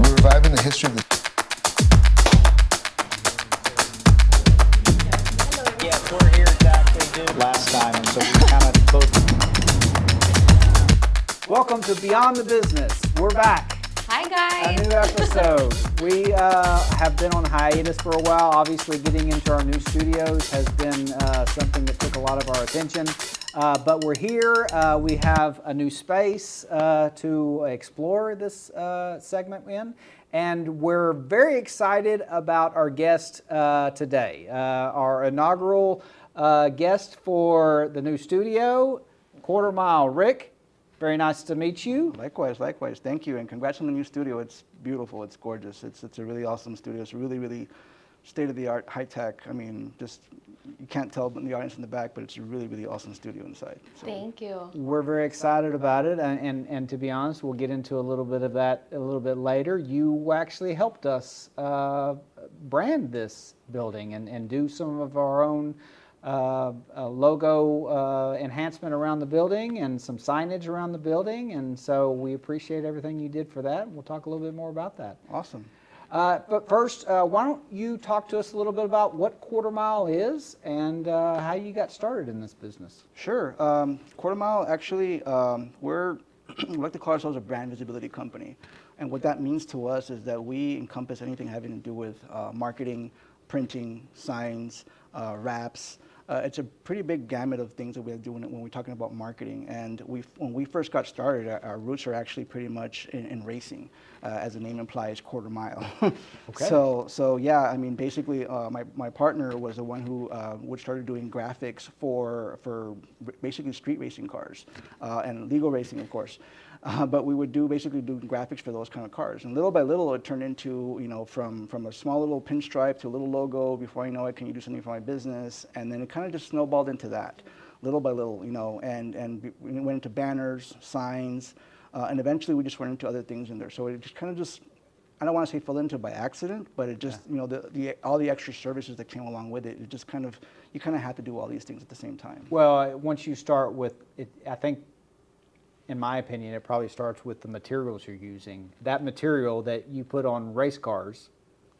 We're reviving the history of the... Yes, we're here to actually do last time, and so we kind of both. Welcome to Beyond the Business. We're back. Hi guys. A new episode. We have been on hiatus for a while. Obviously, getting into our new studios has been something that took a lot of our attention. But we're here. We have a new space to explore this segment in. And we're very excited about our guest today. Our inaugural guest for the new studio, Quarter Mile. Rick, very nice to meet you. Likewise. Thank you, and congrats on the new studio. It's beautiful. It's gorgeous. It's a really awesome studio. It's really state-of-the-art, high-tech. I mean, just you can't tell in the audience in the back, but it's a really awesome studio inside. So. Thank you. We're very excited about it, and to be honest, we'll get into a little bit of that a little bit later. You actually helped us brand this building and do some of our own logo enhancement around the building and some signage around the building, and so we appreciate everything you did for that. We'll talk a little bit more about that. Awesome. But first, why don't you talk to us a little bit about what Quarter Mile is and how you got started in this business? Sure. Quarter Mile, actually, we like to call ourselves a brand visibility company. And what that means to us is that we encompass anything having to do with marketing, printing, signs, wraps. It's a pretty big gamut of things that we're doing when we're talking about marketing. And when we first got started, our roots are actually pretty much in racing, as the name implies, quarter mile. Okay. So yeah, I mean, basically, my partner was the one who started doing graphics for basically street racing cars and legal racing, of course. But we would basically do graphics for those kind of cars. And little by little, it turned into, from a small little pinstripe to a little logo. Before you know it, can you do something for my business? And then it kind of just snowballed into that, little by little, and we went into banners, signs, and eventually we just went into other things in there. So it just kind of I don't want to say fell into it by accident, but it just, all the extra services that came along with it, it just you kind of have to do all these things at the same time. Well, once you start with it, I think, in my opinion, it probably starts with the materials you're using. That material that you put on race cars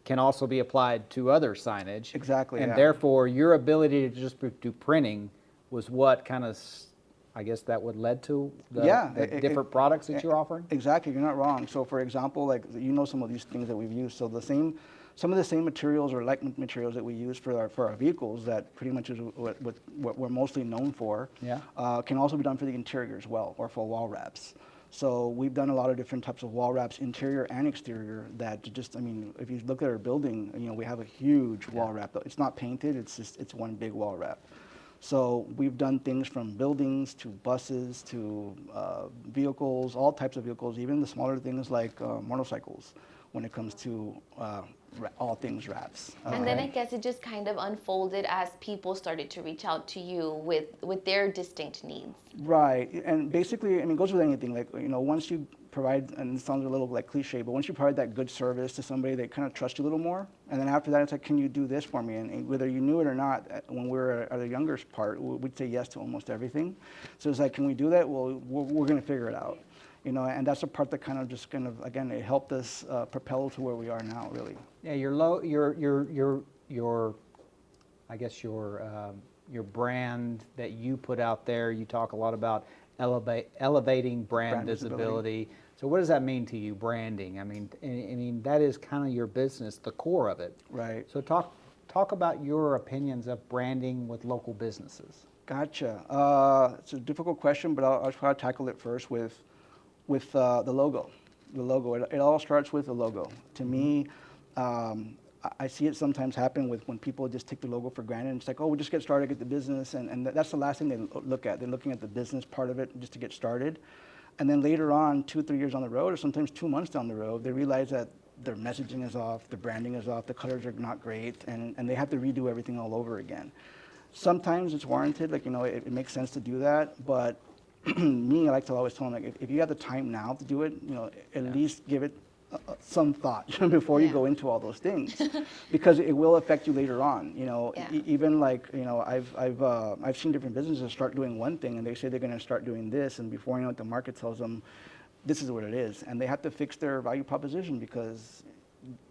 can also be applied to other signage. Exactly. And yeah. therefore, your ability to just do printing was what kind of, I guess that would led to the different products that you're offering? Exactly, you're not wrong. So for example, like some of these things that we've used. So some of the same materials or like materials that we use for our vehicles, that pretty much is what we're mostly known for, can also be done for the interior as well, or for wall wraps. So we've done a lot of different types of wall wraps, interior and exterior, that just, I mean, if you look at our building, we have a huge wall wrap. It's not painted, it's one big wall wrap. So we've done things from buildings to buses to vehicles, all types of vehicles, even the smaller things like motorcycles, when it comes to all things wraps. And then I guess it just kind of unfolded as people started to reach out to you with their distinct needs. Right, and basically, I mean, it goes with anything. Like, once you provide, and it sounds a little like cliche, but once you provide that good service to somebody, they kind of trust you a little more. And then after that, it's like, can you do this for me? And whether you knew it or not, when we were at the younger part, we'd say yes to almost everything. So it's like, can we do that? Well, we're going to figure it out. And that's the part that again, it helped us propel to where we are now, really. Yeah, I guess your brand that you put out there, you talk a lot about elevating brand visibility. So what does that mean to you, branding? I mean that is kind of your business, the core of it. Right. So talk about your opinions of branding with local businesses. Gotcha. It's a difficult question, but I'll try to tackle it first with the logo. The logo. It all starts with the logo. To me, I see it sometimes happen when people just take the logo for granted. It's like, oh, we'll just get started, get the business, and that's the last thing they look at. They're looking at the business part of it just to get started. And then later on, 2-3 years on the road, or sometimes 2 months down the road, they realize that their messaging is off, the branding is off, the colors are not great, and they have to redo everything all over again. Sometimes it's warranted, like, it makes sense to do that, but me, I like to always tell them, like, if you have the time now to do it, at least give it some thought before you go into all those things, because it will affect you later on. Even like, I've seen different businesses start doing one thing and they say they're going to start doing this, and before you know it, the market tells them, this is what it is, and they have to fix their value proposition because,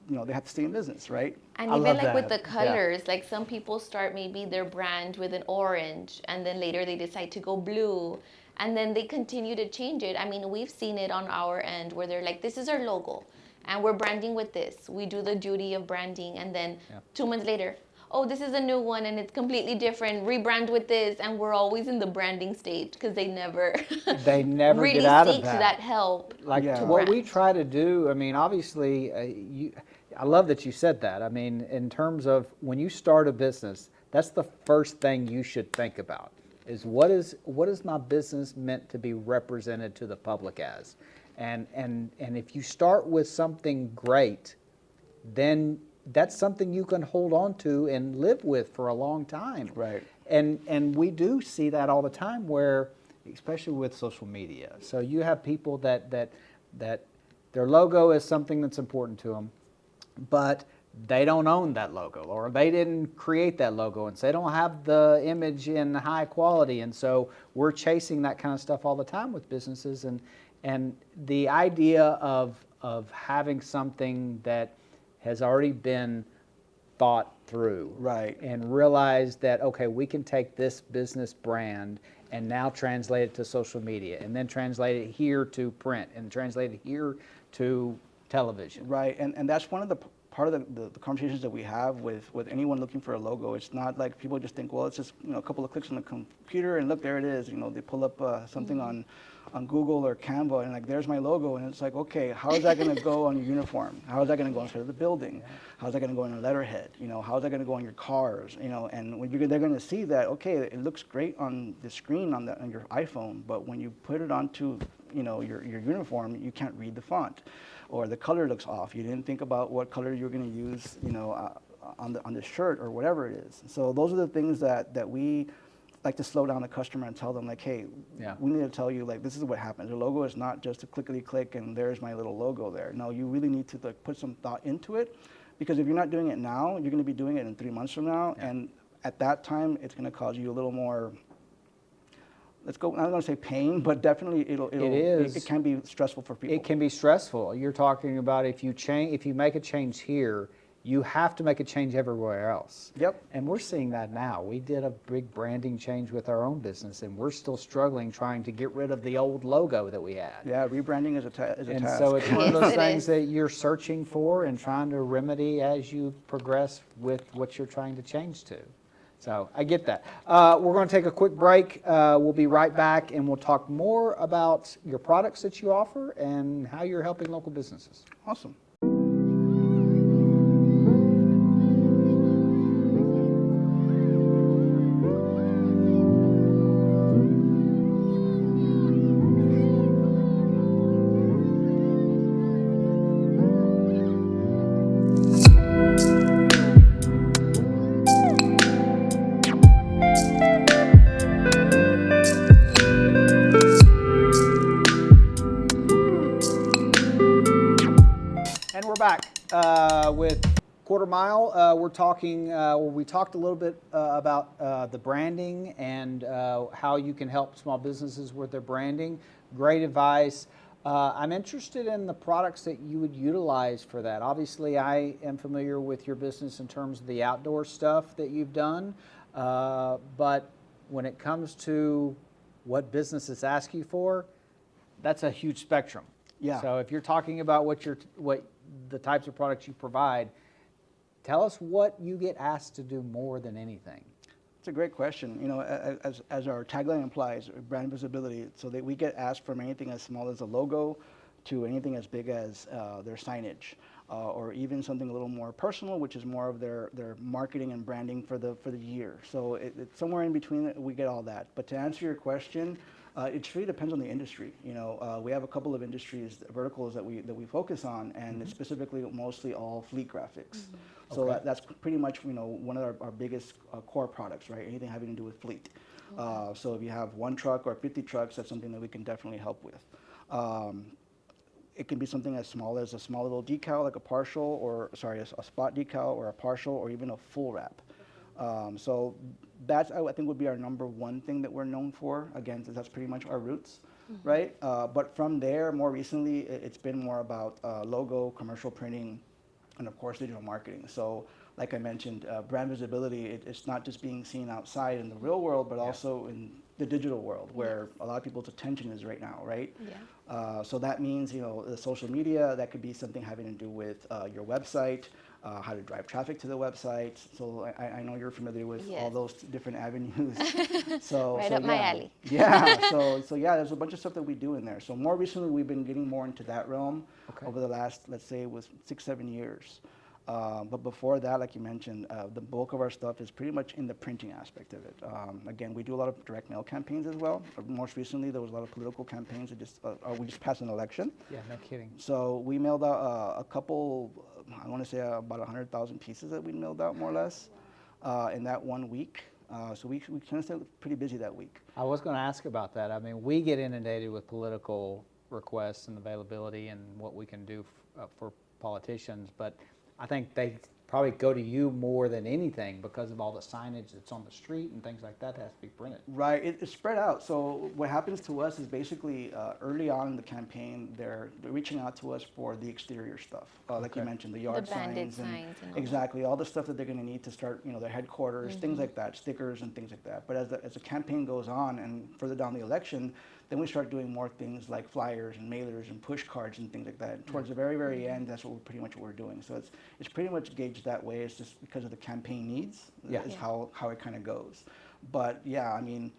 they have to stay in business, right? And I even love like with that. the Yeah. colors, like some people start maybe their brand with an orange and then later they decide to go blue and then they continue to change it. I mean, we've seen it on our end where they're like, this is our logo and we're branding with this. We do the duty of branding and then 2 months later, oh, this is a new one and it's completely different. Rebrand with this, and we're always in the branding stage because they never They never really get out of seek that. that help Like Yeah. to what we brand. try to do, I mean, obviously, I love that you said that. I mean, in terms of when you start a business, that's the first thing you should think about is what is my business meant to be represented to the public as? And if you start with something great, then that's something you can hold on to and live with for a long time. Right. And we do see that all the time where, especially with social media. So you have people that their logo is something that's important to them, but they don't own that logo, or they didn't create that logo, and so they don't have the image in high quality. And so we're chasing that kind of stuff all the time with businesses, and the idea of having something that has already been thought through, Right. and realize that, okay, we can take this business brand and now translate it to social media, and then translate it here to print, and translate it here to television. Right, and that's one of the part of the conversations that we have with anyone looking for a logo. It's not like people just think, well, it's just a couple of clicks on the computer and look, there it is. They pull up something on Google or Canva and like, there's my logo, and it's like, okay, how is that going to go on your uniform? How is that going to go inside of the building? How is that going to go on a letterhead? How is that going to go on your cars? And when they're going to see that, okay, it looks great on the screen on your iPhone, but when you put it onto your uniform, you can't read the font, or the color looks off. You didn't think about what color you're going to use, on the shirt or whatever it is. So those are the things that we like to slow down the customer and tell them, like, hey, we need to tell you, like, this is what happens. The logo is not just a clickety-click and there's my little logo there. No, you really need to put some thought into it, because if you're not doing it now, you're going to be doing it in 3 months from now, and at that time, it's going to cause you a little more, I'm not going to say pain, but definitely it can be stressful for people. It can be stressful. You're talking about if you make a change here, you have to make a change everywhere else. Yep. And we're seeing that now. We did a big branding change with our own business, and we're still struggling trying to get rid of the old logo that we had. Yeah, rebranding is a task. And so it's one of Yes, those it things is. that you're searching for and trying to remedy as you progress with what you're trying to change to. So I get that. We're going to take a quick break. We'll be right back, and we'll talk more about your products that you offer and how you're helping local businesses. Awesome. And we're back with Quarter Mile. We're talking, we talked a little bit about the branding and how you can help small businesses with their branding. Great advice. I'm interested in the products that you would utilize for that. Obviously, I am familiar with your business in terms of the outdoor stuff that you've done, but when it comes to what businesses ask you for, that's a huge spectrum. Yeah. So if you're talking about what the types of products you provide, tell us what you get asked to do more than anything. It's a great question. As our tagline implies, brand visibility, so that we get asked from anything as small as a logo to anything as big as their signage, or even something a little more personal, which is more of their marketing and branding for the year. So it's somewhere in between, we get all that. But to answer your question, it really depends on the industry. We have a couple of industries, verticals that we focus on, and it's specifically mostly all fleet graphics. So Okay. that's pretty much one of our biggest core products, right? Anything having to do with fleet. So if you have 1 truck or 50 trucks, that's something that we can definitely help with. It can be something as small as a small little decal, like a spot decal or a partial or even a full wrap. So that's, I think, would be our number one thing that we're known for. Again, that's pretty much our roots. right? But from there, more recently, it's been more about logo, commercial printing, and of course digital marketing. So like I mentioned, brand visibility, it's not just being seen outside in the real world, but also in the digital world where a lot of people's attention is right now, right? Yeah. So that means, the social media, that could be something having to do with your website, how to drive traffic to the website. So I know you're familiar with all those different avenues. So Right so up my alley. Yeah. So yeah, there's a bunch of stuff that we do in there. So more recently, we've been getting more into that realm over the last, let's say, it was 6-7 years. But before that, like you mentioned, the bulk of our stuff is pretty much in the printing aspect of it. Again, we do a lot of direct mail campaigns as well. Most recently, there was a lot of political campaigns that we just passed an election. Yeah, no kidding. So we mailed out a couple, I want to say about 100,000 pieces that we mailed out more or less in that 1 week. So we kind of stayed pretty busy that week. I was going to ask about that. I mean, we get inundated with political requests and availability and what we can do for politicians, but I think they probably go to you more than anything because of all the signage that's on the street and things like that has to be printed. Right, it's spread out. So what happens to us is basically early on in the campaign, they're reaching out to us for the exterior stuff, like you mentioned, the yard banded signs signs and all exactly all the stuff that they're going to need to start, their headquarters, things like that, stickers and things like that. But as the campaign goes on and further down the election, then we start doing more things like flyers and mailers and push cards and things like that. Towards the very, very end, that's pretty much what we're doing. So it's pretty much gauged that way. It's just because of the campaign needs is how it kind of goes. But yeah, I mean,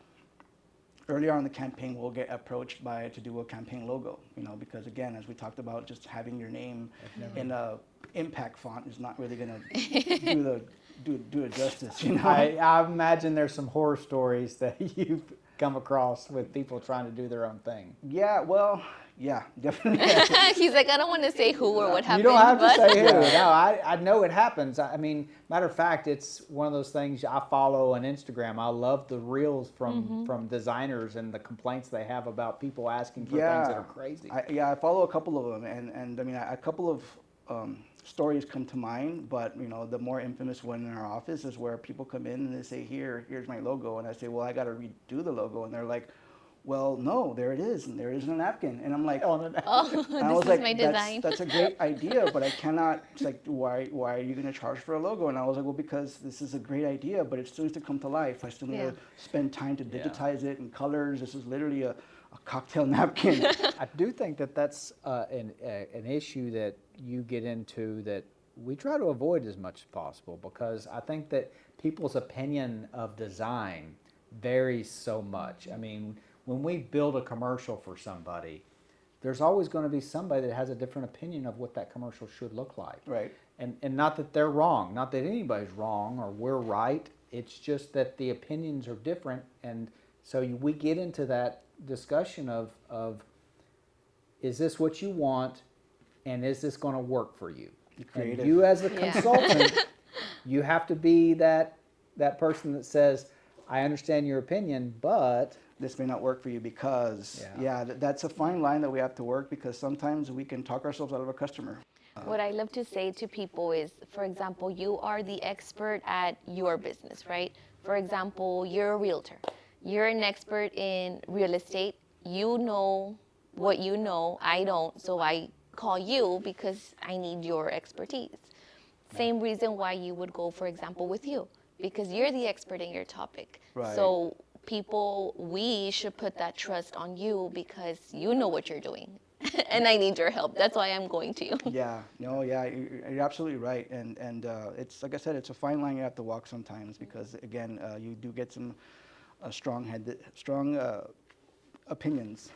earlier on in the campaign, we'll get approached to do a campaign logo, because again, as we talked about, just having your name in a impact font is not really going to do it justice, I imagine there's some horror stories that you've come across with people trying to do their own thing. Yeah, well, yeah, definitely. He's like, I don't want to say who or what happened. You don't have to but say who. No, I know it happens. I mean, matter of fact, it's one of those things I follow on Instagram. I love the reels from designers and the complaints they have about people asking for things that are crazy. I follow a couple of them, and I mean, a couple of stories come to mind, but the more infamous one in our office is where people come in and they say, here's my logo, and I say, well, I got to redo the logo, and they're like, well, no, there it is, and there is a napkin, and I'm like, oh, this is my design. That's a great idea, but I cannot. It's like, why are you going to charge for a logo? And I was like, well, because this is a great idea, but it still needs to come to life. I still need to spend time to digitize it in colors. This is literally a cocktail napkin. I do think that that's an issue that you get into that we try to avoid as much as possible, because I think that people's opinion of design varies so much. I mean, when we build a commercial for somebody, there's always going to be somebody that has a different opinion of what that commercial should look like. Right. And not that they're wrong, not that anybody's wrong or we're right. It's just that the opinions are different, and so we get into that discussion of is this what you want, and is this going to work for you? And you as a consultant, you have to be that person that says, I understand your opinion, but this may not work for you because, that's a fine line that we have to work, because sometimes we can talk ourselves out of a customer. What I love to say to people is, for example, you are the expert at your business, right? For example, you're a realtor. You're an expert in real estate. You know what you know, I don't, so I call you because I need your expertise. Same reason why you would go, for example, with you, because you're the expert in your topic. Right. So we should put that trust on you because you know what you're doing. And I need your help. That's why I'm going to you. You're absolutely right. And it's, like I said, it's a fine line you have to walk sometimes, because again, you do get some strong opinions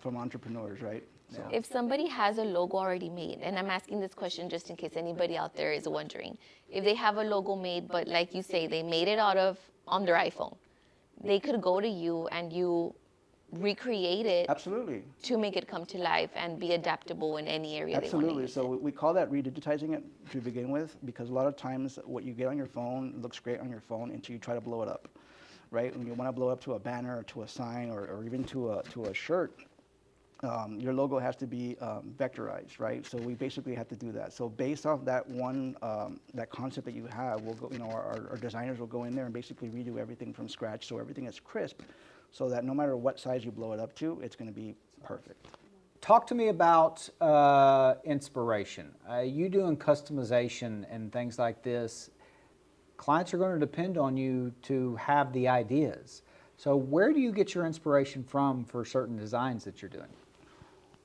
from entrepreneurs, right? So. If somebody has a logo already made, and I'm asking this question just in case anybody out there is wondering, if they have a logo made, but like you say, they made it on their iPhone, they could go to you and you recreate it. Absolutely. To make it come to life and be adaptable in any area. Absolutely. They want to use So we call that redigitizing it to begin with, because a lot of times what you get on your phone looks great on your phone until you try to blow it up, right? When you want to blow up to a banner or to a sign or even to a shirt, your logo has to be vectorized, right? So we basically have to do that. So based off that one, that concept that you have, we'll go, our designers will go in there and basically redo everything from scratch, so everything is crisp. so that no matter what size you blow it up to, it's going to be perfect. Talk to me about inspiration. You doing customization and things like this, clients are going to depend on you to have the ideas. So where do you get your inspiration from for certain designs that you're doing?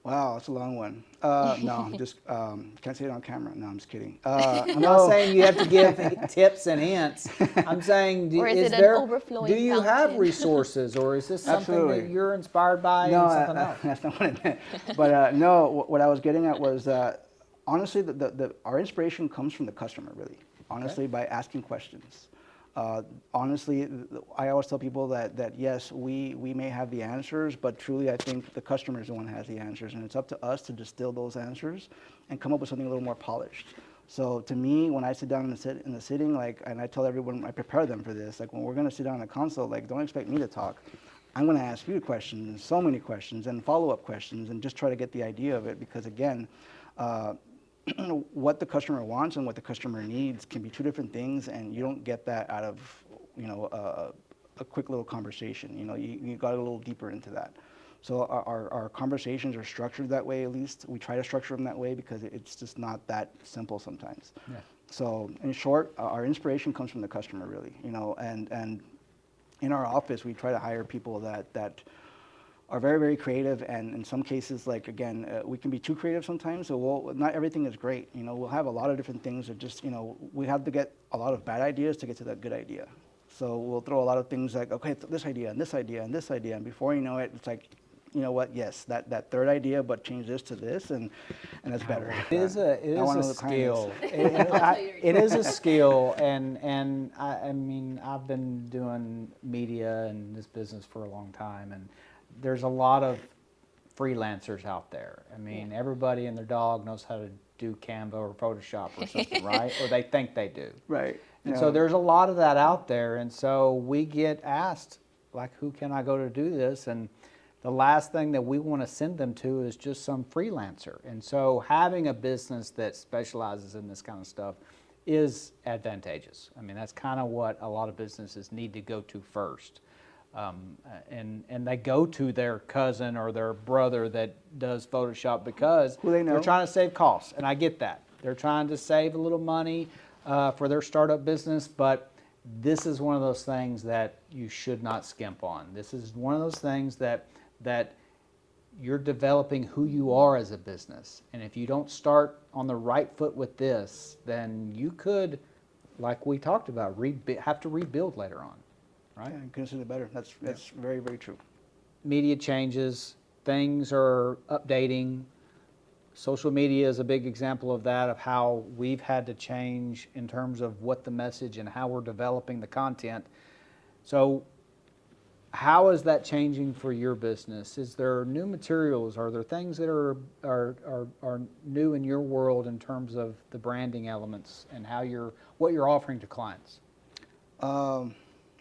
Wow, that's a long one. No, just can't say it on camera. No, I'm just kidding. I'm not saying you have to give tips and hints. I'm saying, Or is it an there, overflowing do you have fountain? resources, or is this something Absolutely. that you're inspired by No, and something else? that's not what I meant. But no, what I was getting at was honestly, our inspiration comes from the customer, really. Honestly, by asking questions. Honestly, I always tell people that yes, we may have the answers, but truly I think the customer is the one who has the answers, and it's up to us to distill those answers and come up with something a little more polished. So to me, when I sit down in the sitting, like, and I tell everyone, I prepare them for this, like when we're gonna sit down in a console, like don't expect me to talk. I'm gonna ask you questions, so many questions, and follow-up questions, and just try to get the idea of it, because again, what the customer wants and what the customer needs can be two different things, and you don't get that out of, you know, a quick little conversation. You know, you got a little deeper into that. So our conversations are structured that way. At least we try to structure them that way, because it's just not that simple sometimes. Yeah. So in short, our inspiration comes from the customer, really. You know, and in our office we try to hire people that are very, very creative, and in some cases, like again, we can be too creative sometimes, so not everything is great. You know, we'll have a lot of different things that just, you know, we have to get a lot of bad ideas to get to that good idea. So we'll throw a lot of things like, okay, this idea, and this idea, and this idea, and before you know it, it's like, you know what, yes, that third idea, but change this to this, and that's better. It is a skill. It is a skill, and I mean, I've been doing media and this business for a long time, and there's a lot of freelancers out there. I mean, everybody and their dog knows how to do Canva or Photoshop or something, right? Or they think they do. Right. And so there's a lot of that out there, and so we get asked, like, who can I go to do this? And the last thing that we want to send them to is just some freelancer. And so having a business that specializes in this kind of stuff is advantageous. I mean, that's kind of what a lot of businesses need to go to first. And they go to their cousin or their brother that does Photoshop because they're trying to save costs, and I get that. They're trying to save a little money for their startup business, but this is one of those things that you should not skimp on. This is one of those things that you're developing who you are as a business, and if you don't start on the right foot with this, then you could, like we talked about, have to rebuild later on. Right? Yeah, consider it better. That's very, very true. Media changes, things are updating. Social media is a big example of that, of how we've had to change in terms of what the message and how we're developing the content. So how is that changing for your business? Is there new materials? Are there things that are new in your world in terms of the branding elements and how what you're offering to clients?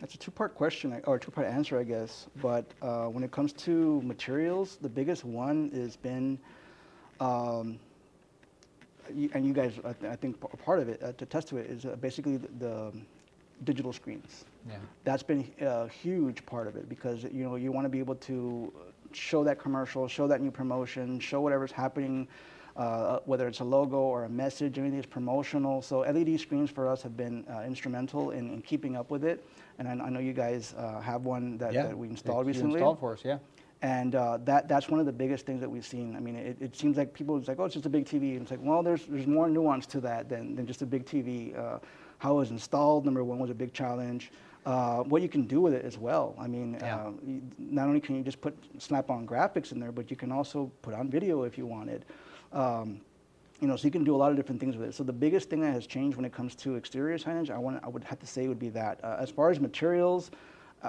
That's a two-part question, or a two-part answer, I guess. But when it comes to materials, the biggest one has been, and you guys, I think part of it, to test to it, is basically the digital screens. Yeah. That's been a huge part of it, because you know, you want to be able to show that commercial, show that new promotion, show whatever's happening, whether it's a logo or a message, anything is promotional. So LED screens for us have been instrumental in keeping up with it. And I know you guys have one that we installed recently. Installed for us, yeah. And that's one of the biggest things that we've seen. I mean, it seems like people, it's like, oh, it's just a big TV. And it's like, well, there's more nuance to that than just a big TV. How it was installed, number one, was a big challenge. What you can do with it as well. I mean, not only can you just slap on graphics in there, but you can also put on video if you wanted. You know, so you can do a lot of different things with it. So the biggest thing that has changed when it comes to exterior signage, I would have to say would be that. As far as materials,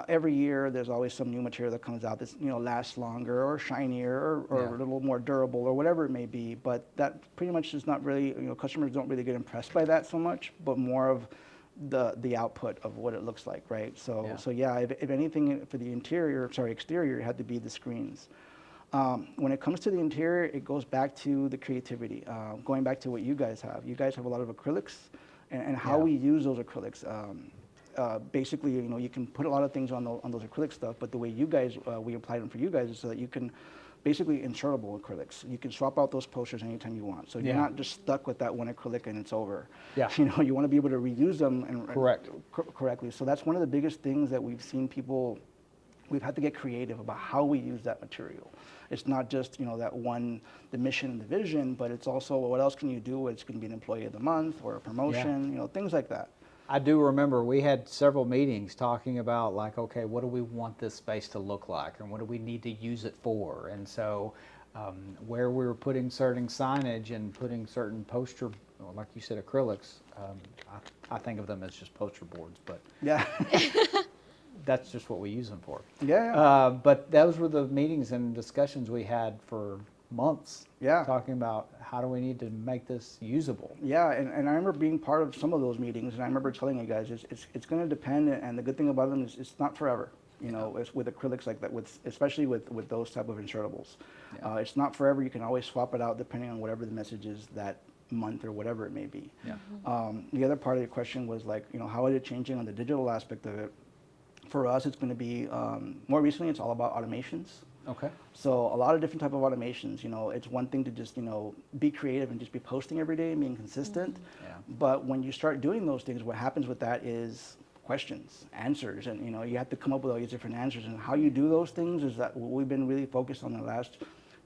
every year there's always some new material that comes out that, you know, lasts longer or shinier or a little more durable or whatever it may be. But that pretty much is not really, you know, customers don't really get impressed by that so much, but more of the output of what it looks like, right? So yeah, if anything for the exterior, it had to be the screens. When it comes to the interior, it goes back to the creativity. Going back to what you guys have a lot of acrylics, and how we use those acrylics. basically, you can put a lot of things on those acrylic stuff, but the way you guys, we applied them for you guys is so that you can basically insertable acrylics. You can swap out those posters anytime you want. So you're not just stuck with that one acrylic and it's over. Yeah. You want to be able to reuse them and Correct. correctly. So that's one of the biggest things that we've seen people, we've had to get creative about how we use that material. It's not just, that one, the mission and the vision, but it's also, what else can you do? It's going to be an employee of the month or a promotion, things like that. I do remember we had several meetings talking about like, okay, what do we want this space to look like and what do we need to use it for? And so where we were putting certain signage and putting certain poster, like you said, acrylics, I think of them as just poster boards, but yeah. that's just what we use them for. Yeah. But those were the meetings and discussions we had for months. Yeah. Talking about how do we need to make this usable. Yeah, and I remember being part of some of those meetings, and I remember telling you guys, it's going to depend, and the good thing about them is it's not forever. It's with acrylics like that, especially with those type of insertables. Yeah. It's not forever. You can always swap it out depending on whatever the message is that month or whatever it may be. Yeah. The other part of your question was like, how is it changing on the digital aspect of it? For us, it's going to be, more recently, it's all about automations. Okay. So a lot of different type of automations, it's one thing to just, be creative and just be posting every day and being consistent. Yeah. But when you start doing those things, what happens with that is questions, answers, and, you have to come up with all these different answers. And how you do those things is that what we've been really focused on the last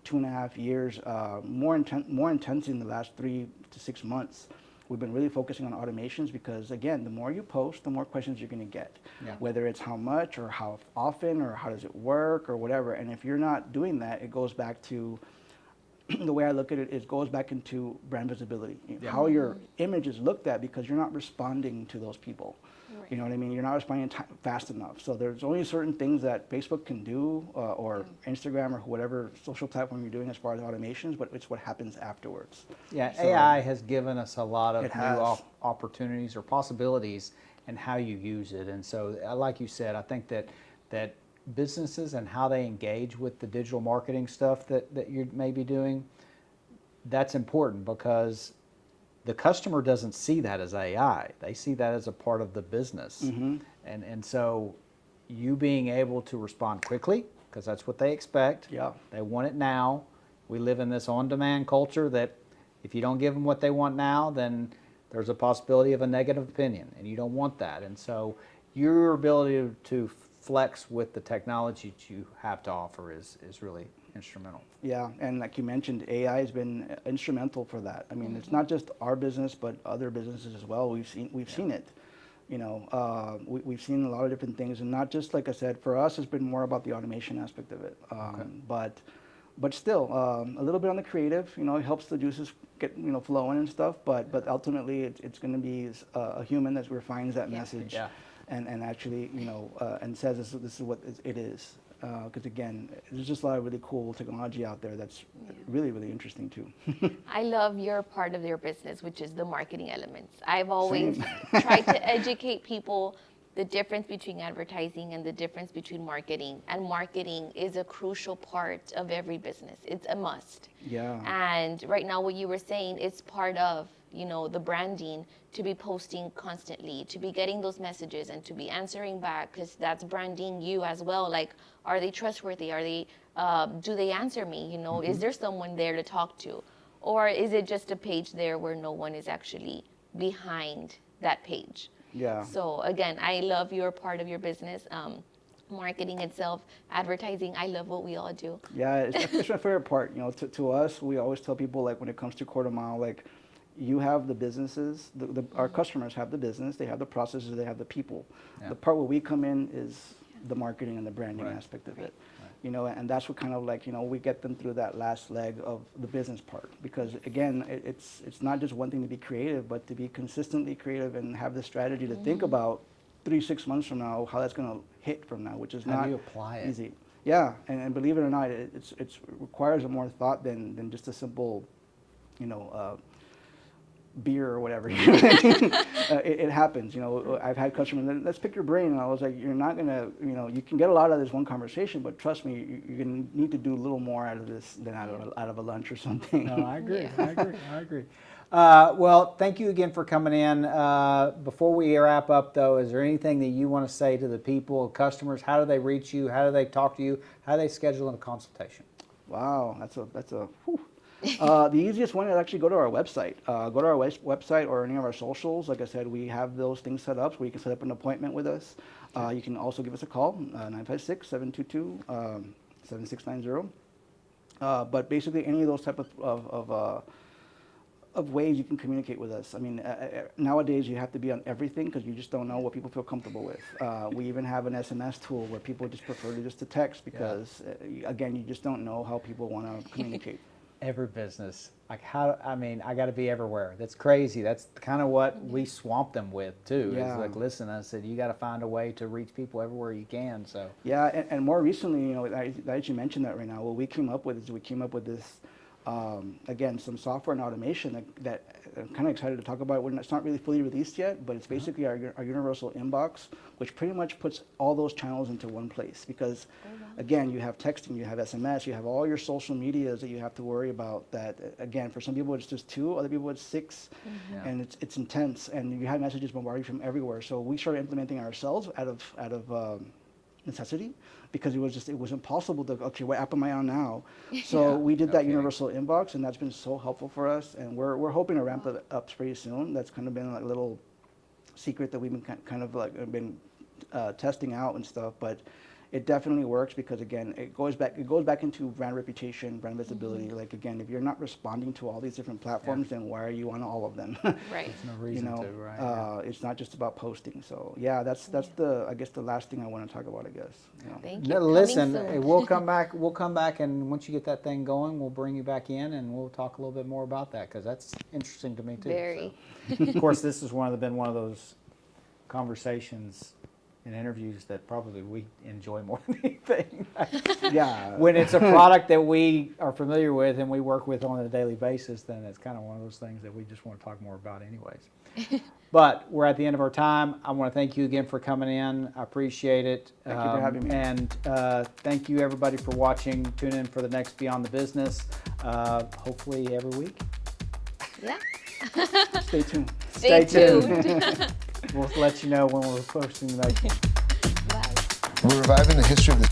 2.5 years, more intense in the last 3 to 6 months. We've been really focusing on automations because, again, the more you post, the more questions you're going to get. Yeah. Whether it's how much or how often or how does it work or whatever. And if you're not doing that, it goes back to, the way I look at it, it goes back into brand visibility. Yeah. How your image is looked at because you're not responding to those people. Right. You know what I mean? You're not responding fast enough. So there's only certain things that Facebook can do or Instagram or whatever social platform you're doing as far as automations, but it's what happens afterwards. Yeah, So, AI has given us a lot of It new has. opportunities or possibilities in how you use it. And so, like you said, I think that businesses and how they engage with the digital marketing stuff that you may be doing, that's important because the customer doesn't see that as AI. They see that as a part of the business. Mm-hmm. And so you being able to respond quickly, because that's what they expect. Yeah. They want it now. We live in this on-demand culture that if you don't give them what they want now, then there's a possibility of a negative opinion, and you don't want that. And so your ability to flex with the technology that you have to offer is really instrumental. Yeah, and like you mentioned, AI has been instrumental for that. I mean, it's not just our business, but other businesses as well. We've seen it. We've seen a lot of different things, and not just, like I said, for us, it's been more about the automation aspect of it. But still, a little bit on the creative. It helps the juices get flowing and stuff. But ultimately, it's going to be a human that refines that message, Yeah. and actually and says this is what it is. Because again, there's just a lot of really cool technology out there that's really, really interesting too. I love your part of your business, which is the marketing elements. I've always tried to educate people the difference between advertising and the difference between marketing. And marketing is a crucial part of every business. It's a must. Yeah. And right now, what you were saying, it's part of, the branding, to be posting constantly, to be getting those messages and to be answering back, because that's branding you as well. Like, are they trustworthy? Are they, do they answer me? Is there someone there to talk to? Or is it just a page there where no one is actually behind that page? Yeah. So again, I love your part of your business. Marketing itself, advertising, I love what we all do. Yeah, it's my favorite part. To us, we always tell people, like, when it comes to quarter mile, like, you have the businesses, our customers have the business, they have the processes, they have the people. Yeah. The part where we come in is the marketing and the branding Right. aspect of it. And that's what kind of like, we get them through that last leg of the business part. Because again, it's not just one thing to be creative, but to be consistently creative and have the strategy to think about 3-6 months from now, how that's going to hit from now, which is How not do you apply it? easy. Yeah, and believe it or not, it requires a more thought than just a simple, beer or whatever. It happens. I've had customers, let's pick your brain, and I was like, you're not gonna, you can get a lot out of this one conversation, but trust me, you're gonna need to do a little more out of this than out of a lunch or something. No, I agree. Yeah. I agree. Well, thank you again for coming in. Before we wrap up, though, is there anything that you want to say to the people, customers? How do they reach you? How do they talk to you? How do they schedule a consultation? Wow, that's a. Whew. The easiest one is actually go to our website. Go to our website or any of our socials. Like I said, we have those things set up where you can set up an appointment with us. You can also give us a call, 956-722-7690. But basically, any of those type of ways you can communicate with us. I mean, nowadays you have to be on everything because you just don't know what people feel comfortable with. We even have an SMS tool where people just prefer to text because, again, you just don't know how people want to communicate. Every business, I got to be everywhere. That's crazy. That's kind of what we swamp them with too. Yeah. It's like, listen, I said, you got to find a way to reach people everywhere you can. So yeah, and more recently, that you mentioned that right now, what we came up with this, again, some software and automation that I'm kind of excited to talk about. It's not really fully released yet, but it's basically our universal inbox, which pretty much puts all those channels into one place. Because, again, you have texting, you have SMS, you have all your social medias that you have to worry about. That, again, for some people it's just 2, other people it's 6, and it's intense. And you have messages bombarded from everywhere. So we started implementing ourselves out of necessity, because it was impossible to, okay, what app am I on now? So we did that universal inbox, and that's been so helpful for us, and we're hoping to ramp it up pretty soon. That's kind of been like a little secret that we've been kind of like been testing out and stuff, but it definitely works because, again, it goes back into brand reputation, brand visibility. Like, again, if you're not responding to all these different platforms, then why are you on all of them? Right. there's no reason to, right? It's not just about posting. So yeah, that's the, I guess, the last thing I want to talk about, I guess. Thank No, you. listen, Coming soon. we'll come back. We'll come back, and once you get that thing going, we'll bring you back in, and we'll talk a little bit more about that because that's interesting to me too. Very. So. Of course, this has been one of those conversations and interviews that probably we enjoy more than anything. Yeah. When it's a product that we are familiar with and we work with on a daily basis, then it's kind of one of those things that we just want to talk more about anyways. But we're at the end of our time. I want to thank you again for coming in. I appreciate it. Thank you for having me. And thank you, everybody, for watching. Tune in for the next Beyond the Business, hopefully every week. Yeah. Stay tuned. Stay tuned. We'll let you know when we're posting the next one. Bye. We're reviving the history of the